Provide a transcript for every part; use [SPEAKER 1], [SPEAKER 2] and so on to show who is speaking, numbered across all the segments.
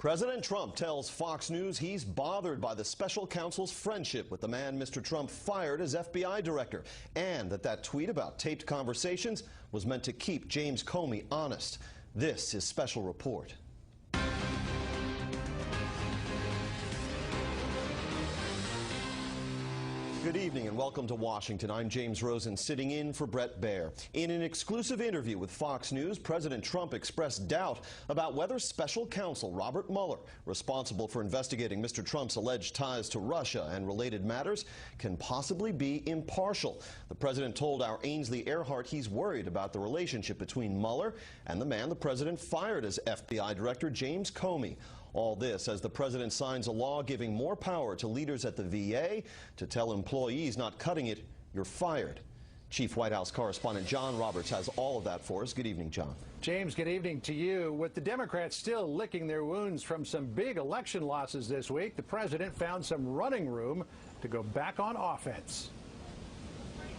[SPEAKER 1] President Trump tells Fox News he's bothered by the special counsel's friendship with the man Mr. Trump fired as FBI director, and that tweet about taped conversations was meant to keep James Comey honest. This is Special Report. Good evening and welcome to Washington. I'm James Rosen, sitting in for Bret Baier. In an exclusive interview with Fox News, President Trump expressed doubt about whether special counsel Robert Mueller, responsible for investigating Mr. Trump's alleged ties to Russia and related matters, can possibly be impartial. The president told our Ainsley Earhart he's worried about the relationship between Mueller and the man the president fired as FBI Director, James Comey. All this as the president signs a law giving more power to leaders at the VA to tell employees not cutting it, you're fired. Chief White House correspondent John Roberts has all of that for us. Good evening, John.
[SPEAKER 2] James, good evening to you. With the Democrats still licking their wounds from some big election losses this week, the president found some running room to go back on offense.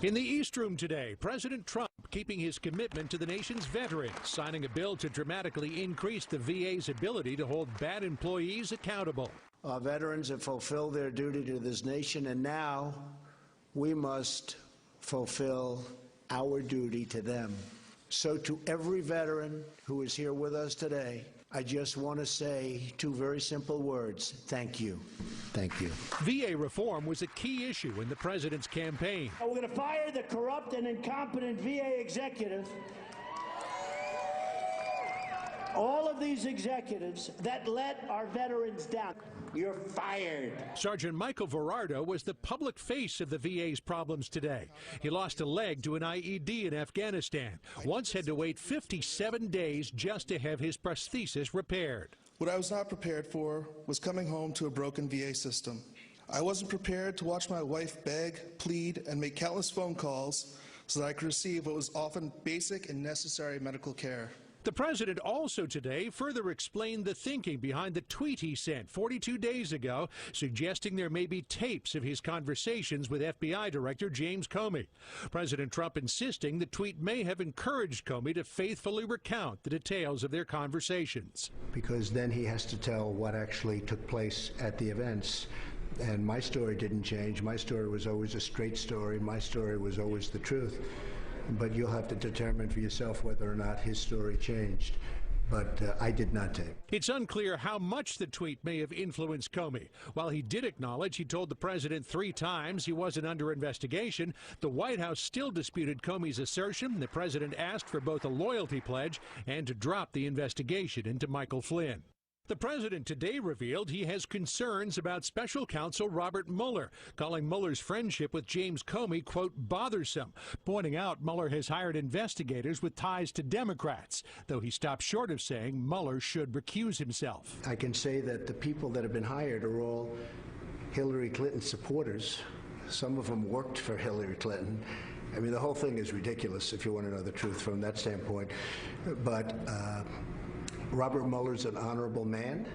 [SPEAKER 3] In the East Room today, President Trump keeping his commitment to the nation's veterans, signing a bill to dramatically increase the VA's ability to hold bad employees accountable.
[SPEAKER 4] Our veterans have fulfilled their duty to this nation, and now we must fulfill our duty to them. So to every veteran who is here with us today, I just want to say two very simple words: thank you. Thank you.
[SPEAKER 3] VA reform was a key issue in the president's campaign.
[SPEAKER 5] We're going to fire the corrupt and incompetent VA executive. All of these executives that let our veterans down. You're fired.
[SPEAKER 3] Sergeant Michael Verardo was the public face of the VA's problems today. He lost a leg to an IED in Afghanistan. Once had to wait 57 days just to have his prosthesis repaired.
[SPEAKER 6] What I was not prepared for was coming home to a broken VA system. I wasn't prepared to watch my wife beg, plead, and make countless phone calls so that I could receive what was often basic and necessary medical care.
[SPEAKER 3] The president also today further explained the thinking behind the tweet he sent 42 days ago, suggesting there may be tapes of his conversations with FBI Director James Comey. President Trump insisting the tweet may have encouraged Comey to faithfully recount the details of their conversations.
[SPEAKER 4] Because then he has to tell what actually took place at the events. And my story didn't change. My story was always a straight story. My story was always the truth. But you'll have to determine for yourself whether or not his story changed. But I did not tape.
[SPEAKER 3] It's unclear how much the tweet may have influenced Comey. While he did acknowledge he told the president 3 times he wasn't under investigation, the White House still disputed Comey's assertion the president asked for both a loyalty pledge and to drop the investigation into Michael Flynn. The president today revealed he has concerns about special counsel Robert Mueller, calling Mueller's friendship with James Comey, quote, bothersome, pointing out Mueller has hired investigators with ties to Democrats, though he stopped short of saying Mueller should recuse himself.
[SPEAKER 4] I can say that the people that have been hired are all Hillary Clinton supporters. Some of them worked for Hillary Clinton. I mean, the whole thing is ridiculous if you want to know the truth from that standpoint. But Robert Mueller's an honorable man,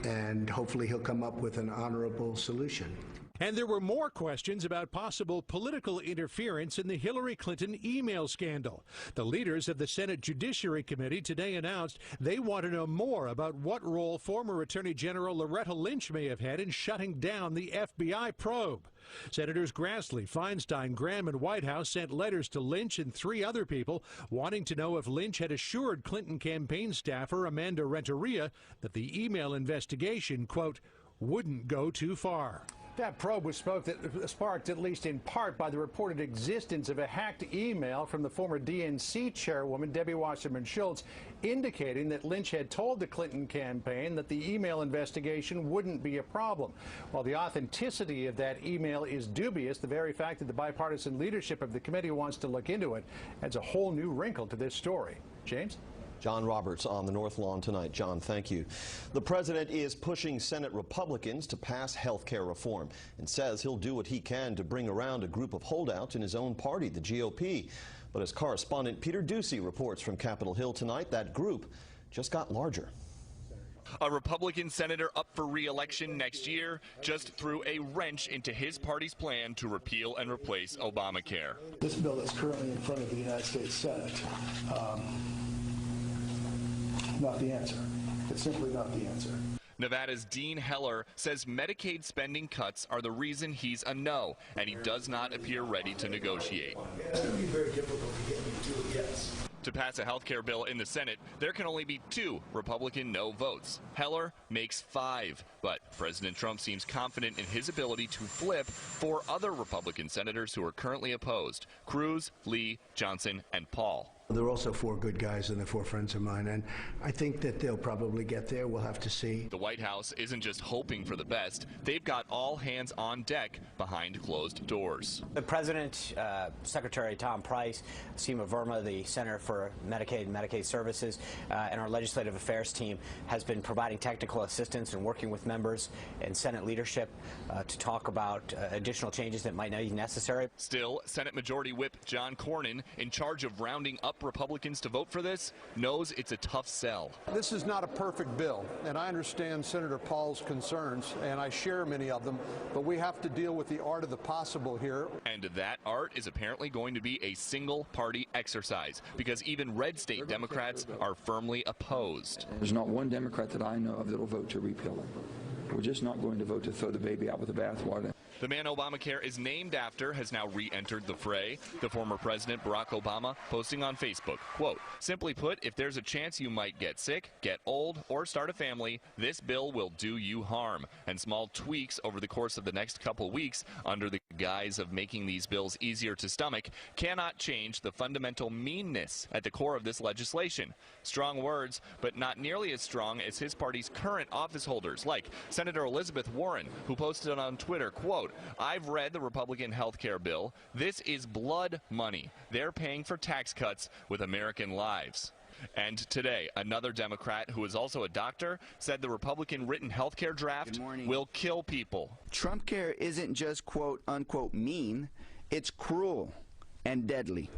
[SPEAKER 4] and hopefully he'll come up with an honorable solution.
[SPEAKER 3] And there were more questions about possible political interference in the Hillary Clinton email scandal. The leaders of the Senate Judiciary Committee today announced they want to know more about what role former Attorney General Loretta Lynch may have had in shutting down the FBI probe. Senators Grassley, Feinstein, Graham, and Whitehouse sent letters to Lynch and 3 other people wanting to know if Lynch had assured Clinton campaign staffer Amanda Renteria that the email investigation, quote, wouldn't go too far.
[SPEAKER 2] That probe was sparked, at least in part, by the reported existence of a hacked email from the former DNC chairwoman, Debbie Wasserman Schultz, indicating that Lynch had told the Clinton campaign that the email investigation wouldn't be a problem. While the authenticity of that email is dubious, the very fact that the bipartisan leadership of the committee wants to look into it adds a whole new wrinkle to this story. James?
[SPEAKER 1] John Roberts on the North Lawn tonight. John, thank you. The president is pushing Senate Republicans to pass health care reform and says he'll do what he can to bring around a group of holdouts in his own party, the GOP. But as correspondent Peter Ducey reports from Capitol Hill tonight, that group just got larger.
[SPEAKER 7] A Republican senator up for re-election next year just threw a wrench into his party's plan to repeal and replace Obamacare.
[SPEAKER 8] This bill that's currently in front of the United States Senate not the answer. It's simply not the answer.
[SPEAKER 7] Nevada's Dean Heller says Medicaid spending cuts are the reason he's a no, and he does not appear ready to negotiate.
[SPEAKER 8] It's going to be very difficult to get me to do a yes.
[SPEAKER 7] To pass a health care bill in the Senate, there can only be 2 Republican no votes. Heller makes 5, but President Trump seems confident in his ability to flip 4 other Republican senators who are currently opposed: Cruz, Lee, Johnson, and Paul.
[SPEAKER 4] There are also 4 good guys, and they're 4 friends of mine, and I think that they'll probably get there. We'll have to see.
[SPEAKER 7] The White House isn't just hoping for the best. They've got all hands on deck behind closed doors.
[SPEAKER 9] The President, Secretary Tom Price, Seema Verma, the Center for Medicaid and Medicaid Services, and our Legislative Affairs team has been providing technical assistance and working with members and Senate leadership to talk about additional changes that might be necessary.
[SPEAKER 7] Still, Senate Majority Whip John Cornyn, in charge of rounding up Republicans to vote for this, knows it's a tough sell.
[SPEAKER 10] This is not a perfect bill, and I understand Senator Paul's concerns, and I share many of them, but we have to deal with the art of the possible here.
[SPEAKER 7] And that art is apparently going to be a single-party exercise, because even red state Democrats are firmly opposed.
[SPEAKER 11] There's not one Democrat that I know of that will vote to repeal it. We're just not going to vote to throw the baby out with the bathwater.
[SPEAKER 7] The man Obamacare is named after has now re-entered the fray. The former president, Barack Obama, posting on Facebook, quote, "Simply put, if there's a chance you might get sick, get old, or start a family, this bill will do you harm." And small tweaks over the course of the next couple weeks, under the guise of making these bills easier to stomach, cannot change the fundamental meanness at the core of this legislation. Strong words, but not nearly as strong as his party's current office holders, like Senator Elizabeth Warren, who posted on Twitter, quote, "I've read the Republican health care bill. This is blood money. They're paying for tax cuts with American lives." And today, another Democrat who is also a doctor said the Republican-written health care draft will kill people.
[SPEAKER 12] Trump care isn't just quote unquote mean, it's cruel and deadly.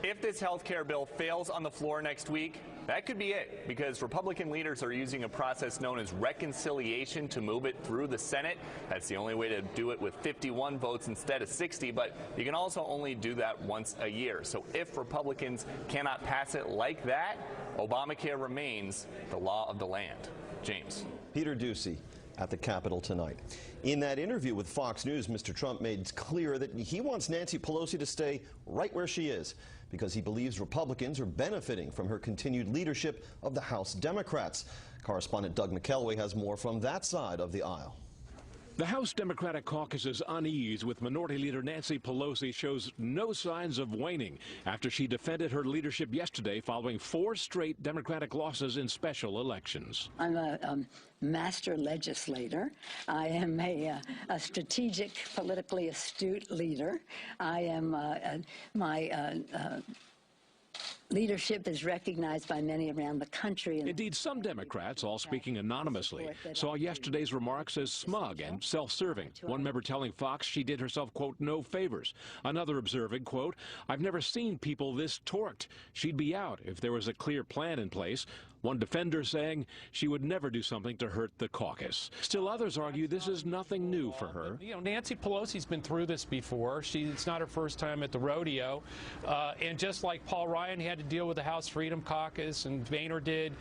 [SPEAKER 7] If this health care bill fails on the floor next week, that could be it, because Republican leaders are using a process known as reconciliation to move it through the Senate. That's the only way to do it with 51 votes instead of 60, but you can also only do that once a year. So if Republicans cannot pass it like that, Obamacare remains the law of the land. James.
[SPEAKER 1] Peter Ducey at the Capitol tonight. In that interview with Fox News, Mr. Trump made clear that he wants Nancy Pelosi to stay right where she is, because he believes Republicans are benefiting from her continued leadership of the House Democrats. Correspondent Doug McKelway has more from that side of the aisle.
[SPEAKER 3] The House Democratic Caucus's unease with Minority Leader Nancy Pelosi shows no signs of waning after she defended her leadership yesterday following 4 straight Democratic losses in special elections.
[SPEAKER 13] I'm a master legislator. I am a strategic, politically astute leader. I am my leadership is recognized by many around the country.
[SPEAKER 3] Indeed, some Democrats, all speaking anonymously, saw yesterday's remarks as smug and self-serving. One member telling Fox she did herself, quote, no favors. Another observing, quote, I've never seen people this torqued. She'd be out if there was a clear plan in place. One defender saying she would never do something to hurt the caucus. Still others argue this is nothing new for her.
[SPEAKER 14] You know, Nancy Pelosi's been through this before. It's not her first time at the rodeo. And just like Paul Ryan had to deal with the House Freedom Caucus and Boehner did,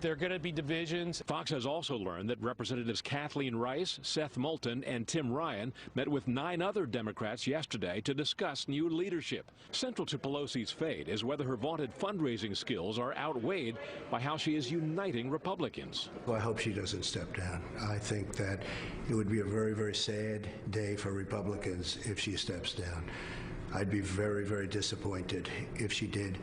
[SPEAKER 14] there are going to be divisions.
[SPEAKER 3] Fox has also learned that Representatives Kathleen Rice, Seth Moulton, and Tim Ryan met with 9 other Democrats yesterday to discuss new leadership. Central to Pelosi's fate is whether her vaunted fundraising skills are outweighed by how she is uniting Republicans.
[SPEAKER 4] Well, I hope she doesn't step down. I think that it would be a very, very sad day for Republicans if she steps down. I'd be very, very disappointed if she did.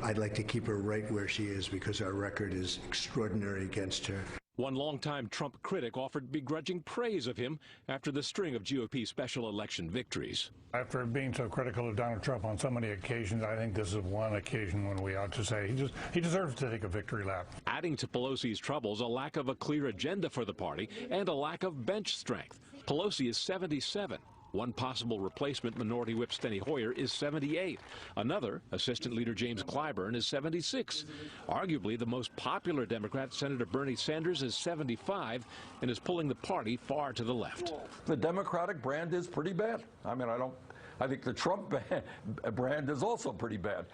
[SPEAKER 4] I'd like to keep her right where she is because our record is extraordinary against her.
[SPEAKER 3] One longtime Trump critic offered begrudging praise of him after the string of GOP special election victories.
[SPEAKER 15] After being so critical of Donald Trump on so many occasions, I think this is one occasion when we ought to say he deserves to take a victory lap.
[SPEAKER 3] Adding to Pelosi's troubles, a lack of a clear agenda for the party and a lack of bench strength. Pelosi is 77. One possible replacement, Minority Whip Steny Hoyer, is 78. Another, Assistant Leader James Clyburn, is 76. Arguably the most popular Democrat, Senator Bernie Sanders, is 75 and is pulling the party far to the left.
[SPEAKER 16] The Democratic brand is pretty bad. I mean, I I think the Trump brand is also pretty bad,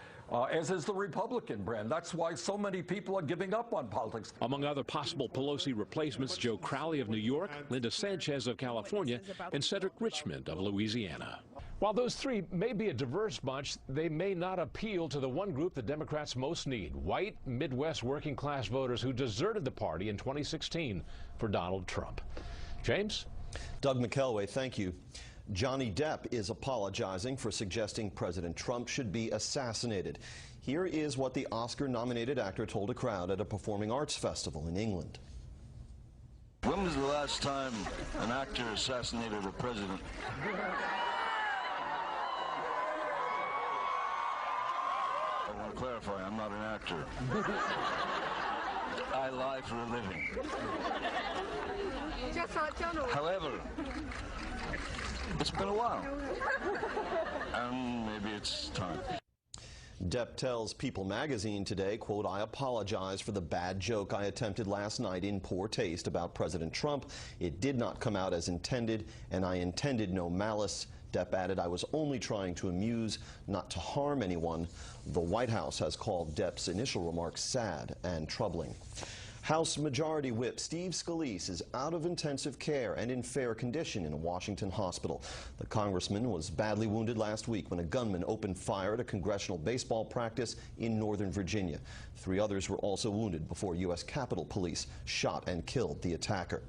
[SPEAKER 16] as is the Republican brand. That's why so many people are giving up on politics.
[SPEAKER 3] Among other possible Pelosi replacements, Joe Crowley of New York, Linda Sanchez of California, and Cedric Richmond of Louisiana. While those three may be a diverse bunch, they may not appeal to the one group the Democrats most need, white Midwest working class voters who deserted the party in 2016 for Donald Trump. James?
[SPEAKER 1] Doug McKelway, thank you. Johnny Depp is apologizing for suggesting President Trump should be assassinated. Here is what the Oscar-nominated actor told a crowd at a performing arts festival in England.
[SPEAKER 17] When was the last time an actor assassinated a president? I want to clarify, I'm not an actor. I lie for a living. However, it's been a while, and maybe it's time.
[SPEAKER 1] Depp tells People magazine today, quote, "I apologize for the bad joke I attempted last night in poor taste about President Trump. It did not come out as intended, and I intended no malice." Depp added, "I was only trying to amuse, not to harm anyone." The White House has called Depp's initial remarks sad and troubling. House Majority Whip Steve Scalise is out of intensive care and in fair condition in a Washington hospital. The congressman was badly wounded last week when a gunman opened fire at a congressional baseball practice in Northern Virginia. 3 others were also wounded before U.S. Capitol Police shot and killed the attacker.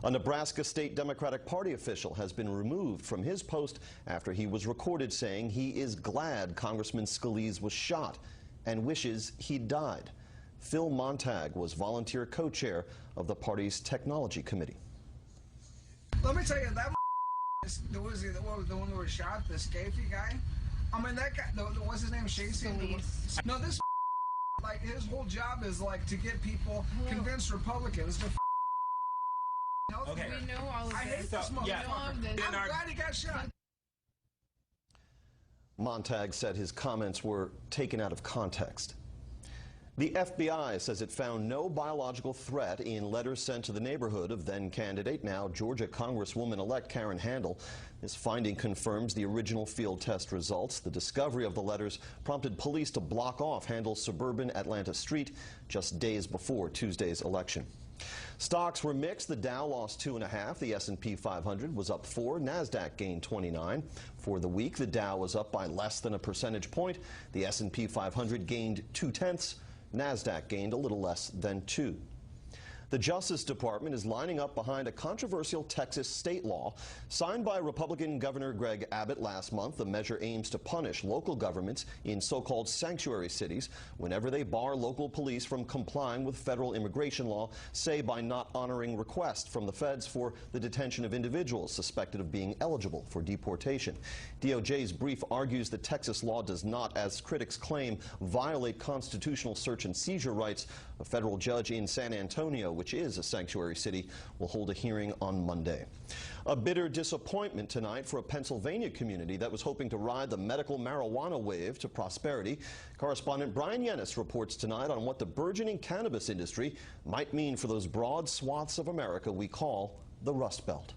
[SPEAKER 1] A Nebraska State Democratic Party official has been removed from his post after he was recorded saying he is glad Congressman Scalise was shot and wishes he'd died. Phil Montag was volunteer co-chair of the party's technology committee.
[SPEAKER 18] Let me tell you, that what was the one who was shot, the Scafey guy? I mean, that guy, what's his name, Shacey? No, this like, his whole job is like to get people, convince Republicans to
[SPEAKER 19] okay. We know all of this.
[SPEAKER 18] I hate this motherfucker. I'm glad he got shot.
[SPEAKER 1] Montag said his comments were taken out of context. The FBI says it found no biological threat in letters sent to the neighborhood of then-candidate, now Georgia Congresswoman-elect Karen Handel. This finding confirms the original field test results. The discovery of the letters prompted police to block off Handel's suburban Atlanta street just days before Tuesday's election. Stocks were mixed. The Dow lost 2.5. The S&P 500 was up 4. NASDAQ gained 29. For the week, the Dow was up by less than a percentage point. The S&P 500 gained 0.2. NASDAQ gained a little less than 2. The Justice Department is lining up behind a controversial Texas state law signed by Republican Governor Greg Abbott last month. The measure aims to punish local governments in so-called sanctuary cities whenever they bar local police from complying with federal immigration law, say by not honoring requests from the feds for the detention of individuals suspected of being eligible for deportation. DOJ's brief argues that Texas law does not, as critics claim, violate constitutional search and seizure rights. A federal judge in San Antonio, which is a sanctuary city, will hold a hearing on Monday. A bitter disappointment tonight for a Pennsylvania community that was hoping to ride the medical marijuana wave to prosperity. Correspondent Brian Yennis reports tonight on what the burgeoning cannabis industry might mean for those broad swaths of America we call the Rust Belt.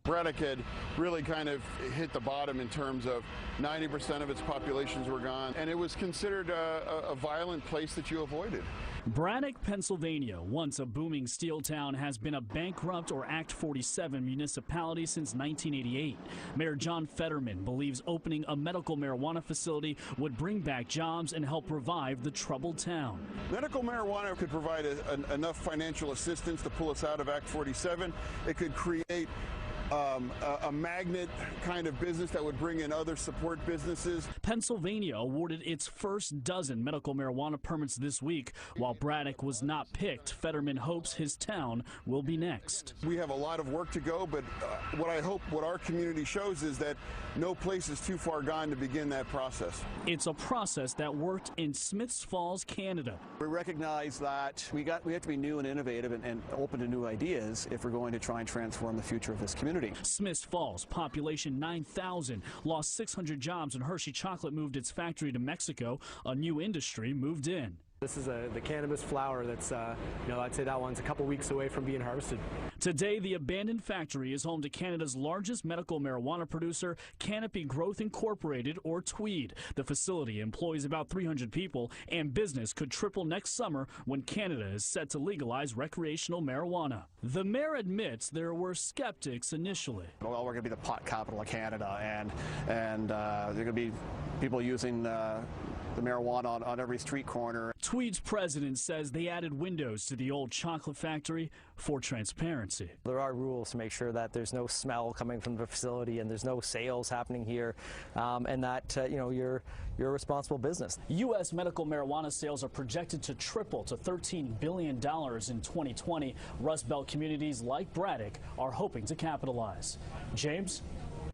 [SPEAKER 20] Braddock had really kind of hit the bottom in terms of 90% of its populations were gone, and it was considered a violent place that you avoided.
[SPEAKER 21] Braddock, Pennsylvania, once a booming steel town, has been a bankrupt or Act 47 municipality since 1988. Mayor John Fetterman believes opening a medical marijuana facility would bring back jobs and help revive the troubled town.
[SPEAKER 20] Medical marijuana could provide enough financial assistance to pull us out of Act 47. It could create a magnet kind of business that would bring in other support businesses.
[SPEAKER 21] Pennsylvania awarded its first dozen medical marijuana permits this week. While Braddock was not picked, Fetterman hopes his town will be next.
[SPEAKER 20] We have a lot of work to go, but what our community shows is that no place is too far gone to begin that process.
[SPEAKER 21] It's a process that worked in Smiths Falls, Canada.
[SPEAKER 22] We recognize that we have to be new and innovative and open to new ideas if we're going to try and transform the future of this community.
[SPEAKER 21] Smiths Falls, population 9,000, lost 600 jobs, and Hershey Chocolate moved its factory to Mexico. A new industry moved in.
[SPEAKER 5] This is the cannabis flower that's, I'd say that one's a couple weeks away from being harvested.
[SPEAKER 21] Today, the abandoned factory is home to Canada's largest medical marijuana producer, Canopy Growth Incorporated, or Tweed. The facility employs about 300 people, and business could triple next summer when Canada is set to legalize recreational marijuana. The mayor admits there were skeptics initially.
[SPEAKER 22] Well, we're going to be the pot capital of Canada, and there are going to be people using the marijuana on every street corner.
[SPEAKER 21] Tweed's president says they added windows to the old chocolate factory for transparency.
[SPEAKER 5] There are rules to make sure that there's no smell coming from the facility and there's no sales happening here, and that you're a responsible business.
[SPEAKER 21] U.S. medical marijuana sales are projected to triple to $13 billion in 2020. Rust Belt communities like Braddock are hoping to capitalize. James?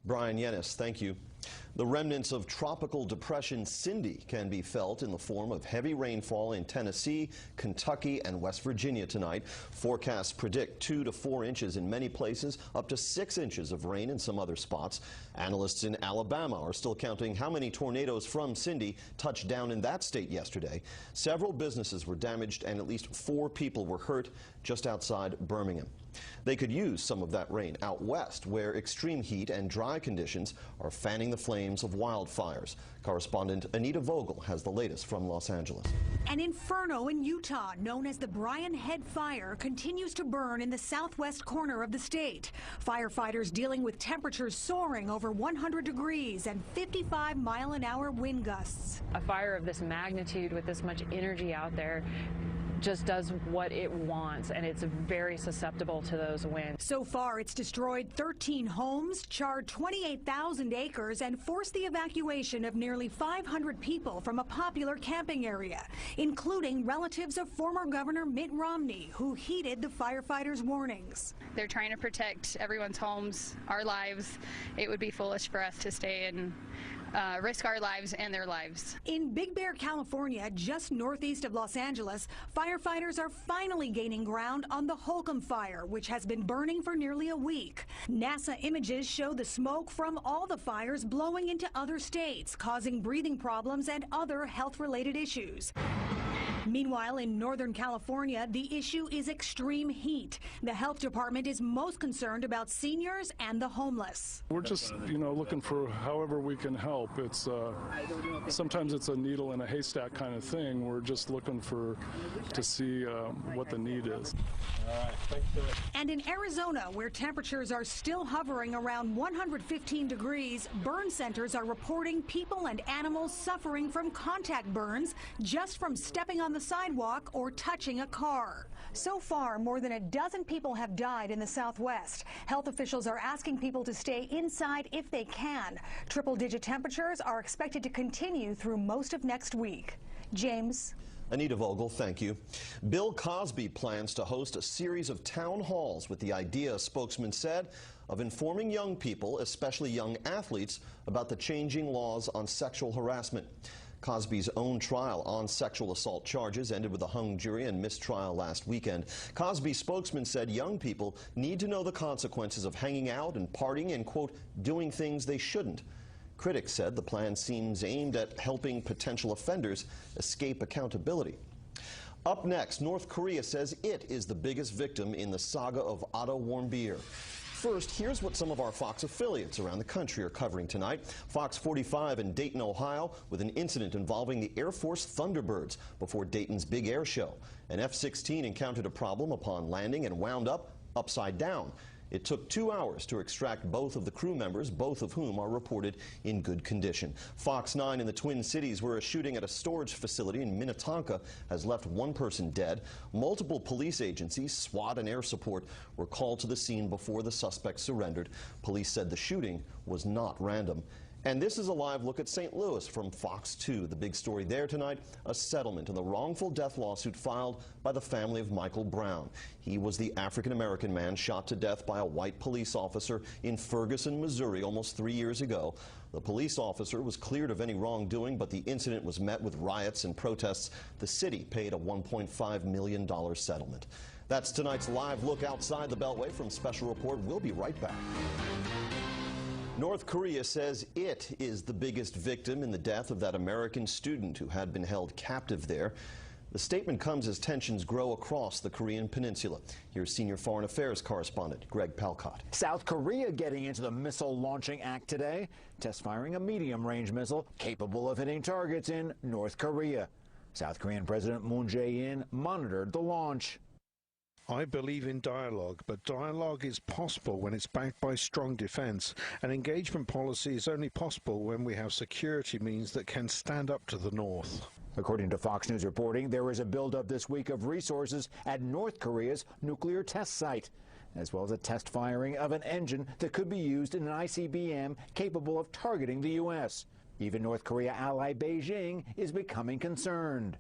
[SPEAKER 1] Brian Yennis, thank you. The remnants of tropical depression Cindy can be felt in the form of heavy rainfall in Tennessee, Kentucky, and West Virginia tonight. Forecasts predict 2 to 4 inches in many places, up to 6 inches of rain in some other spots. Analysts in Alabama are still counting how many tornadoes from Cindy touched down in that state yesterday. Several businesses were damaged and at least 4 people were hurt just outside Birmingham. They could use some of that rain out west, where extreme heat and dry conditions are fanning the flames of wildfires. Correspondent Anita Vogel has the latest from Los Angeles.
[SPEAKER 6] An inferno in Utah, known as the Brian Head Fire, continues to burn in the southwest corner of the state. Firefighters dealing with temperatures soaring over 100 degrees and 55-mile-an-hour wind gusts.
[SPEAKER 23] A fire of this magnitude with this much energy out there just does what it wants, and it's very susceptible to those winds.
[SPEAKER 6] So far, it's destroyed 13 homes, charred 28,000 acres, and forced the evacuation of nearly 500 people from a popular camping area, including relatives of former Governor Mitt Romney, who heeded the firefighters' warnings.
[SPEAKER 24] They're trying to protect everyone's homes, our lives. It would be foolish for us to stay and risk our lives and their lives.
[SPEAKER 6] In Big Bear, California, just northeast of Los Angeles, firefighters are finally gaining ground on the Holcomb fire, which has been burning for nearly a week. NASA images show the smoke from all the fires blowing into other states, causing breathing problems and other health-related issues. Meanwhile, in Northern California, the issue is extreme heat. The health department is most concerned about seniors and the homeless.
[SPEAKER 25] We're just, looking for however we can help. It's sometimes it's a needle in a haystack kind of thing. We're just looking to see what the need is. All right, thank you.
[SPEAKER 6] And in Arizona, where temperatures are still hovering around 115 degrees, burn centers are reporting people and animals suffering from contact burns just from stepping on the sidewalk or touching a car. So far, more than a dozen people have died in the Southwest. Health officials are asking people to stay inside if they can. Triple-digit temperatures are expected to continue through most of next week. James.
[SPEAKER 1] Anita Vogel, thank you. Bill Cosby plans to host a series of town halls with the idea, a spokesman said, of informing young people, especially young athletes, about the changing laws on sexual harassment. Cosby's own trial on sexual assault charges ended with a hung jury and mistrial last weekend. Cosby's spokesman said young people need to know the consequences of hanging out and partying and, quote, doing things they shouldn't. Critics said the plan seems aimed at helping potential offenders escape accountability. Up next, North Korea says it is the biggest victim in the saga of Otto Warmbier. First, here's what some of our Fox affiliates around the country are covering tonight. Fox 45 in Dayton, Ohio, with an incident involving the Air Force Thunderbirds before Dayton's big air show. An F-16 encountered a problem upon landing and wound up upside down. It took 2 hours to extract both of the crew members, both of whom are reported in good condition. Fox 9 in the Twin Cities, where a shooting at a storage facility in Minnetonka has left one person dead. Multiple police agencies, SWAT and air support, were called to the scene before the suspect surrendered. Police said the shooting was not random. And this is a live look at St. Louis from Fox 2. The big story there tonight, a settlement in the wrongful death lawsuit filed by the family of Michael Brown. He was the African-American man shot to death by a white police officer in Ferguson, Missouri almost 3 years ago. The police officer was cleared of any wrongdoing, but the incident was met with riots and protests. The city paid a $1.5 million settlement. That's tonight's live look outside the Beltway from Special Report. We'll be right back. North Korea says it is the biggest victim in the death of that American student who had been held captive there. The statement comes as tensions grow across the Korean peninsula. Here's senior foreign affairs correspondent Greg Palcott.
[SPEAKER 2] South Korea getting into the missile launching act today, test firing a medium-range missile capable of hitting targets in North Korea. South Korean President Moon Jae-in monitored the launch.
[SPEAKER 8] I believe in dialogue, but dialogue is possible when it's backed by strong defense. And engagement policy is only possible when we have security means that can stand up to the North.
[SPEAKER 2] According to Fox News reporting, there is a buildup this week of resources at North Korea's nuclear test site, as well as a test firing of an engine that could be used in an ICBM capable of targeting the U.S. Even North Korea ally Beijing is becoming concerned.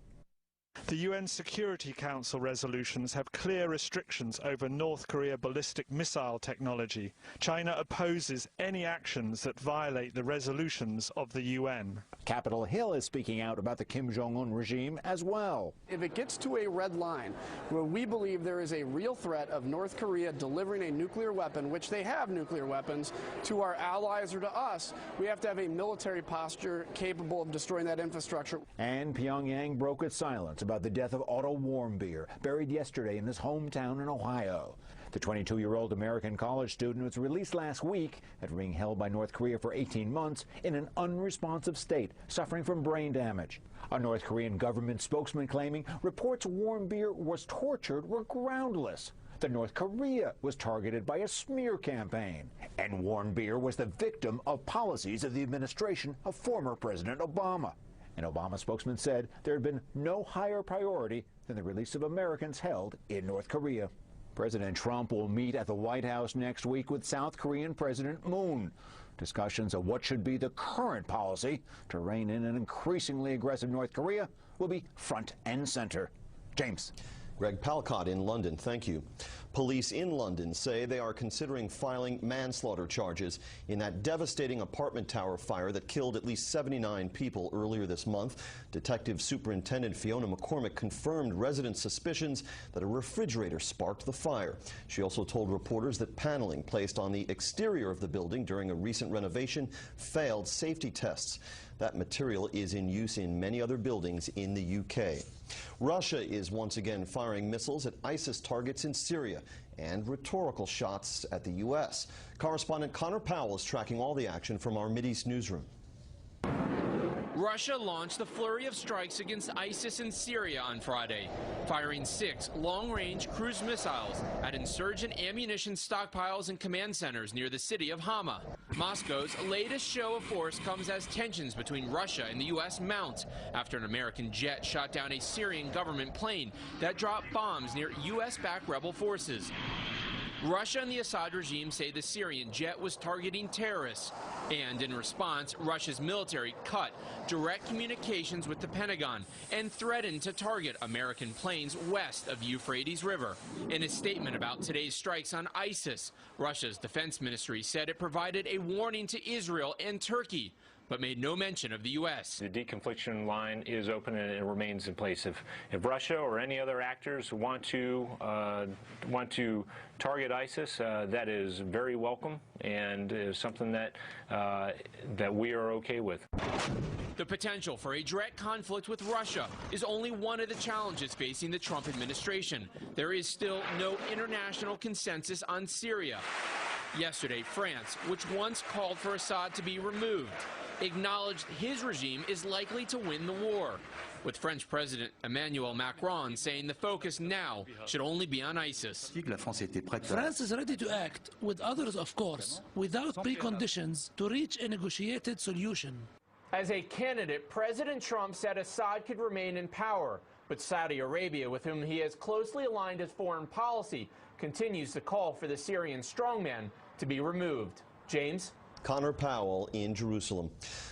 [SPEAKER 9] The UN Security Council resolutions have clear restrictions over North Korea ballistic missile technology. China opposes any actions that violate the resolutions of the UN.
[SPEAKER 2] Capitol Hill is speaking out about the Kim Jong-un regime as well.
[SPEAKER 10] If it gets to a red line where we believe there is a real threat of North Korea delivering a nuclear weapon, which they have nuclear weapons, to our allies or to us, we have to have a military posture capable of destroying that infrastructure.
[SPEAKER 2] And Pyongyang broke its silence about the death of Otto Warmbier, buried yesterday in his hometown in Ohio. The 22-year-old American college student was released last week after being held by North Korea for 18 months in an unresponsive state, suffering from brain damage. A North Korean government spokesman claiming reports Warmbier was tortured were groundless. That North Korea was targeted by a smear campaign, and Warmbier was the victim of policies of the administration of former President Obama. An Obama spokesman said there had been no higher priority than the release of Americans held in North Korea. President Trump will meet at the White House next week with South Korean President Moon. Discussions of what should be the current policy to rein in an increasingly aggressive North Korea will be front and center. James.
[SPEAKER 1] Greg Palcott in London, thank you. Police in London say they are considering filing manslaughter charges in that devastating apartment tower fire that killed at least 79 people earlier this month. Detective Superintendent Fiona McCormick confirmed residents' suspicions that a refrigerator sparked the fire. She also told reporters that paneling placed on the exterior of the building during a recent renovation failed safety tests. That material is in use in many other buildings in the UK. Russia is once again firing missiles at ISIS targets in Syria and rhetorical shots at the U.S. Correspondent Connor Powell is tracking all the action from our Mideast newsroom.
[SPEAKER 11] Russia launched the flurry of strikes against ISIS in Syria on Friday, firing 6 long-range cruise missiles at insurgent ammunition stockpiles and command centers near the city of Hama. Moscow's latest show of force comes as tensions between Russia and the U.S. mount after an American jet shot down a Syrian government plane that dropped bombs near U.S.-backed rebel forces. Russia and the Assad regime say the Syrian jet was targeting terrorists. And in response, Russia's military cut direct communications with the Pentagon and threatened to target American planes west of the Euphrates River. In a statement about today's strikes on ISIS, Russia's defense ministry said it provided a warning to Israel and Turkey, but made no mention of the U.S.
[SPEAKER 26] The deconfliction line is open and it remains in place. If Russia or any other actors want to target ISIS, that is very welcome and is something that that we are okay with.
[SPEAKER 11] The potential for a direct conflict with Russia is only one of the challenges facing the Trump administration. There is still no international consensus on Syria. Yesterday, France, which once called for Assad to be removed, acknowledged his regime is likely to win the war, with French President Emmanuel Macron saying the focus now should only be on ISIS.
[SPEAKER 27] France is ready to act, with others of course, without preconditions, to reach a negotiated solution.
[SPEAKER 11] As a candidate, President Trump said Assad could remain in power, but Saudi Arabia, with whom he has closely aligned his foreign policy, continues to call for the Syrian strongman to be removed. James?
[SPEAKER 1] Connor Powell in Jerusalem.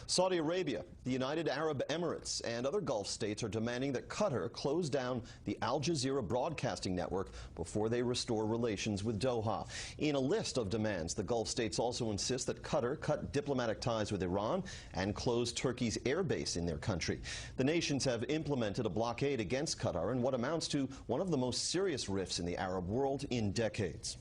[SPEAKER 1] Saudi Arabia, the United Arab Emirates, and other Gulf states are demanding that Qatar close down the Al Jazeera broadcasting network before they restore relations with Doha. In a list of demands, the Gulf states also insist that Qatar cut diplomatic ties with Iran and close Turkey's airbase in their country. The nations have implemented a blockade against Qatar in what amounts to one of the most serious rifts in the Arab world in decades.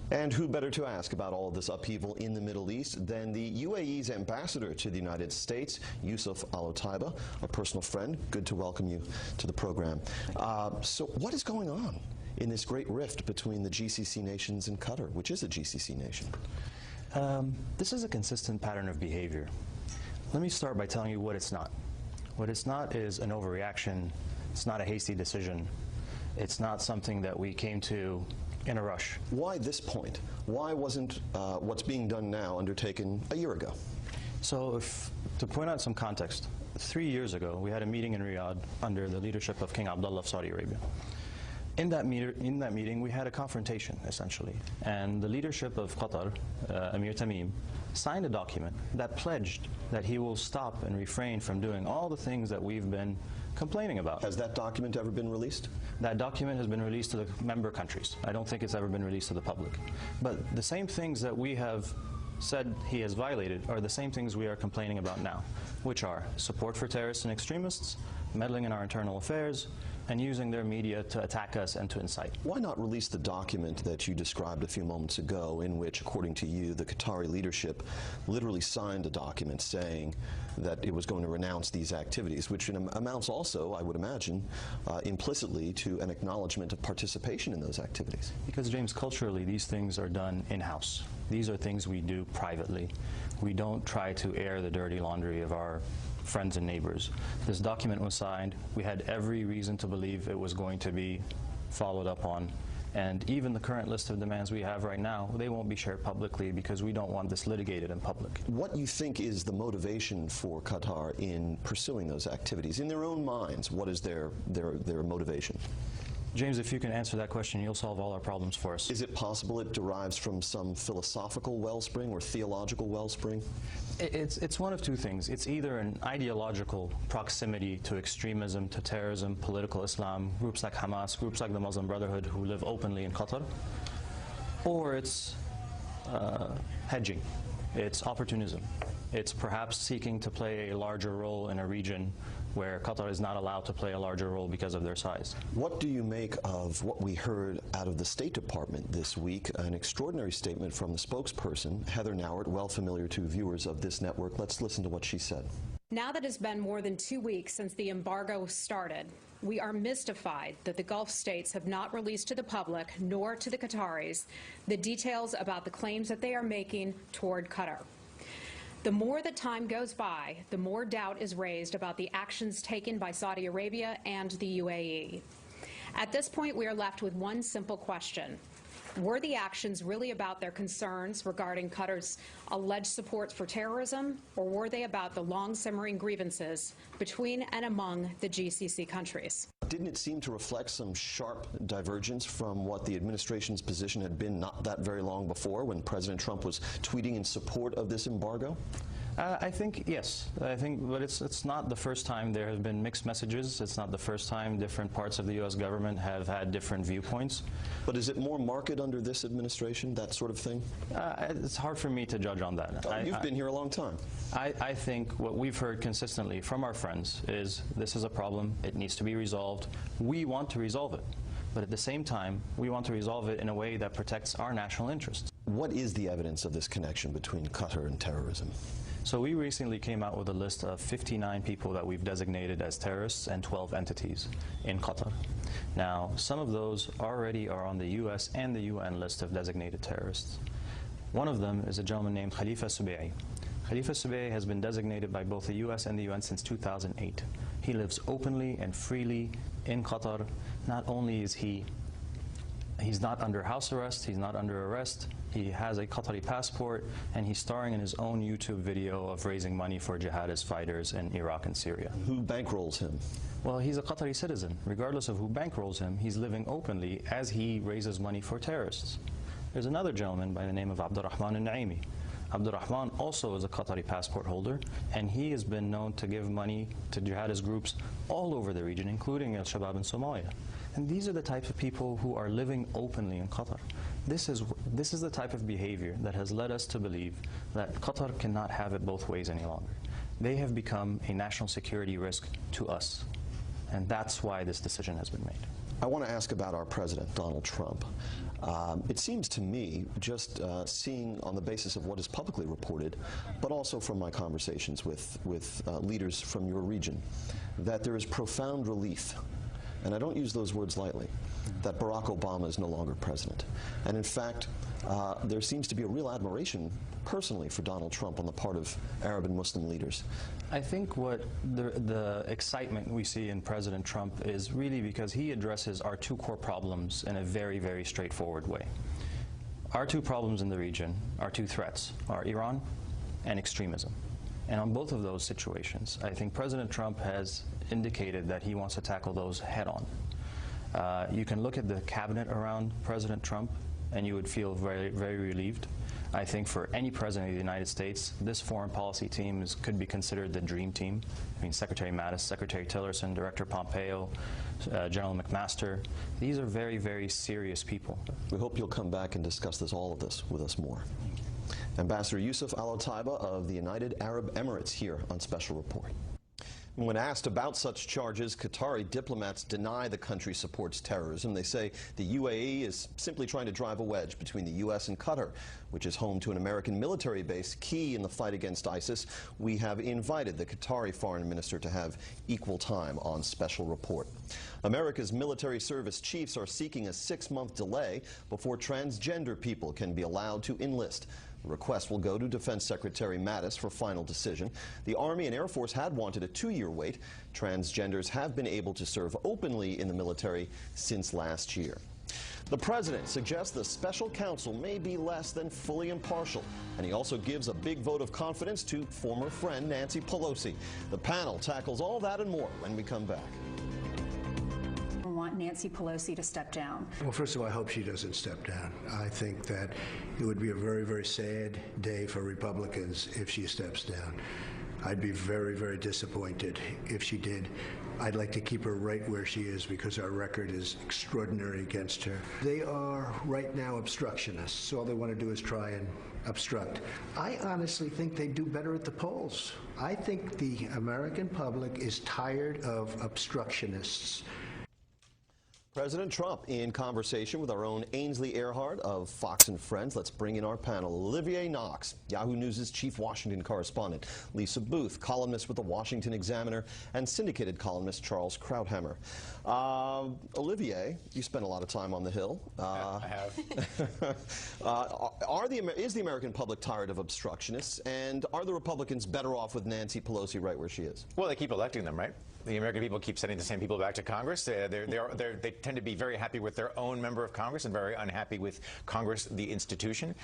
[SPEAKER 1] And who better to ask about all of this upheaval in the Middle East than the UAE's ambassador to the United States, Yusuf Al-Otaiba, a personal friend. Good to welcome you to the program. So what is going on in this great rift between the GCC nations and Qatar, which is a GCC nation?
[SPEAKER 4] This is a consistent pattern of behavior. Let me start by telling you what it's not. What it's not is an overreaction. It's not a hasty decision. It's not something that we came to in a rush.
[SPEAKER 1] Why this point? Why wasn't what's being done now undertaken a year ago?
[SPEAKER 4] So to point out some context, 3 years ago we had a meeting in Riyadh under the leadership of King Abdullah of Saudi Arabia. In that meeting we had a confrontation, essentially, and the leadership of Qatar, Emir Tamim, signed a document that pledged that he will stop and refrain from doing all the things that we've been complaining about.
[SPEAKER 1] Has that document ever been released?
[SPEAKER 4] That document has been released to the member countries. I don't think it's ever been released to the public. But the same things that we have said he has violated are the same things we are complaining about now, which are support for terrorists and extremists, meddling in our internal affairs, and using their media to attack us and to incite.
[SPEAKER 1] Why not release the document that you described a few moments ago, in which, according to you, the Qatari leadership literally signed a document saying that it was going to renounce these activities, which amounts also, I would imagine, implicitly to an acknowledgement of participation in those activities?
[SPEAKER 4] Because, James, culturally, these things are done in-house. These are things we do privately. We don't try to air the dirty laundry of our friends and neighbors. This document was signed. We had every reason to believe it was going to be followed up on. And even the current list of demands we have right now, they won't be shared publicly because we don't want this litigated in public.
[SPEAKER 1] What you think is the motivation for Qatar in pursuing those activities? In their own minds, what is their motivation?
[SPEAKER 4] James, if you can answer that question, you'll solve all our problems for us.
[SPEAKER 1] Is it possible it derives from some philosophical wellspring or theological wellspring?
[SPEAKER 4] It's one of two things. It's either an ideological proximity to extremism, to terrorism, political Islam, groups like Hamas, groups like the Muslim Brotherhood who live openly in Qatar, or it's hedging. It's opportunism. It's perhaps seeking to play a larger role in a region where Qatar is not allowed to play a larger role because of their size.
[SPEAKER 1] What do you make of what we heard out of the State Department this week? An extraordinary statement from the spokesperson, Heather Nauert, well familiar to viewers of this network. Let's listen to what she said.
[SPEAKER 7] Now that it's been more than 2 weeks since the embargo started, we are mystified that the Gulf states have not released to the public, nor to the Qataris, the details about the claims that they are making toward Qatar. The more that time goes by, the more doubt is raised about the actions taken by Saudi Arabia and the UAE. At this point, we are left with one simple question. Were the actions really about their concerns regarding Qatar's alleged support for terrorism, or were they about the long-simmering grievances between and among the GCC countries?
[SPEAKER 1] Didn't it seem to reflect some sharp divergence from what the administration's position had been not that very long before, when President Trump was tweeting in support of this embargo?
[SPEAKER 4] I think, yes. But it's not the first time there have been mixed messages. It's not the first time different parts of the U.S. government have had different viewpoints.
[SPEAKER 1] But is it more marked under this administration, that sort of thing?
[SPEAKER 4] It's hard for me to judge on that.
[SPEAKER 1] You've been here a long time.
[SPEAKER 4] I think what we've heard consistently from our friends is this is a problem. It needs to be resolved. We want to resolve it. But at the same time, we want to resolve it in a way that protects our national interests.
[SPEAKER 1] What is the evidence of this connection between Qatar and terrorism?
[SPEAKER 4] So we recently came out with a list of 59 people that we've designated as terrorists and 12 entities in Qatar. Now, some of those already are on the U.S. and the UN list of designated terrorists. One of them is a gentleman named Khalifa Subai. Khalifa Subai has been designated by both the U.S. and the UN since 2008. He lives openly and freely in Qatar. Not only is he's not under house arrest, he's not under arrest, he has a Qatari passport, and he's starring in his own YouTube video of raising money for jihadist fighters in Iraq and Syria.
[SPEAKER 1] Who bankrolls him?
[SPEAKER 4] Well, he's a Qatari citizen. Regardless of who bankrolls him, he's living openly as he raises money for terrorists. There's another gentleman by the name of Abdurrahman al-Naimi. Abdurrahman also is a Qatari passport holder, and he has been known to give money to jihadist groups all over the region, including al-Shabaab in Somalia. And these are the types of people who are living openly in Qatar. This is the type of behavior that has led us to believe that Qatar cannot have it both ways any longer. They have become a national security risk to us, and that's why this decision has been made.
[SPEAKER 1] I want to ask about our president, Donald Trump. It seems to me, just seeing on the basis of what is publicly reported, but also from my conversations with leaders from your region, that there is profound relief, and I don't use those words lightly, that Barack Obama is no longer president. And in fact, there seems to be a real admiration personally for Donald Trump on the part of Arab and Muslim leaders.
[SPEAKER 4] I think what the excitement we see in President Trump is really because he addresses our two core problems in a very, very straightforward way. Our two problems in the region, our two threats, are Iran and extremism. And on both of those situations, I think President Trump has indicated that he wants to tackle those head on. You can look at the cabinet around President Trump and you would feel very, very relieved. I think for any president of the United States, this foreign policy team could be considered the dream team. I mean, Secretary Mattis, Secretary Tillerson, Director Pompeo, General McMaster. These are very, very serious people.
[SPEAKER 1] We hope you'll come back and discuss all of this with us more. Ambassador Yusuf Al-Otaiba of the United Arab Emirates here on Special Report. When asked about such charges, Qatari diplomats deny the country supports terrorism. They say the UAE is simply trying to drive a wedge between the U.S. and Qatar, which is home to an American military base key in the fight against ISIS. We have invited the Qatari foreign minister to have equal time on Special Report. America's military service chiefs are seeking a 6-month delay before transgender people can be allowed to enlist. The request will go to Defense Secretary Mattis for final decision. The Army and Air Force had wanted a 2-year wait. Transgenders have been able to serve openly in the military since last year. The president suggests the special counsel may be less than fully impartial, and he also gives a big vote of confidence to former friend Nancy Pelosi. The panel tackles all that and more when we come back.
[SPEAKER 3] Want Nancy Pelosi to step down?
[SPEAKER 12] Well, first of all, I hope she doesn't step down. I think that it would be a very, very sad day for Republicans if she steps down. I'd be very, very disappointed if she did. I'd like to keep her right where she is because our record is extraordinary against her. They are right now obstructionists. All they want to do is try and obstruct. I honestly think they do better at the polls. I think the American public is tired of obstructionists.
[SPEAKER 1] President Trump in conversation with our own Ainsley Earhart of Fox and Friends. Let's bring in our panel. Olivier Knox, Yahoo News' chief Washington correspondent. Lisa Booth, columnist with the Washington Examiner, and syndicated columnist Charles Krauthammer. Olivier, you spent a lot of time on the Hill.
[SPEAKER 13] I have.
[SPEAKER 1] Is the American public tired of obstructionists, and are the Republicans better off with Nancy Pelosi right where she is?
[SPEAKER 13] Well, they keep electing them, right? The American people keep sending the same people back to Congress. They tend to be very happy with their own member of Congress and very unhappy with Congress, the institution.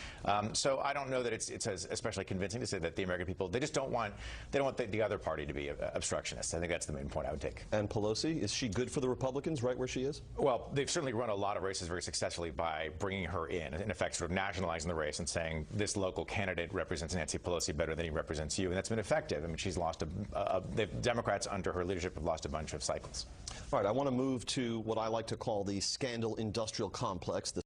[SPEAKER 13] So I don't know that it's especially convincing to say that the American people, they don't want the other party to be obstructionist. I think that's the main point I would take.
[SPEAKER 1] And Pelosi, is she good for the Republicans right where she is?
[SPEAKER 13] Well, they've certainly run a lot of races very successfully by bringing her in effect, sort of nationalizing the race and saying this local candidate represents Nancy Pelosi better than he represents you, and that's been effective. I mean, she's lost the Democrats under her leadership have lost a bunch of cycles.
[SPEAKER 1] All right, I want to move to what I like to call the scandal industrial complex, the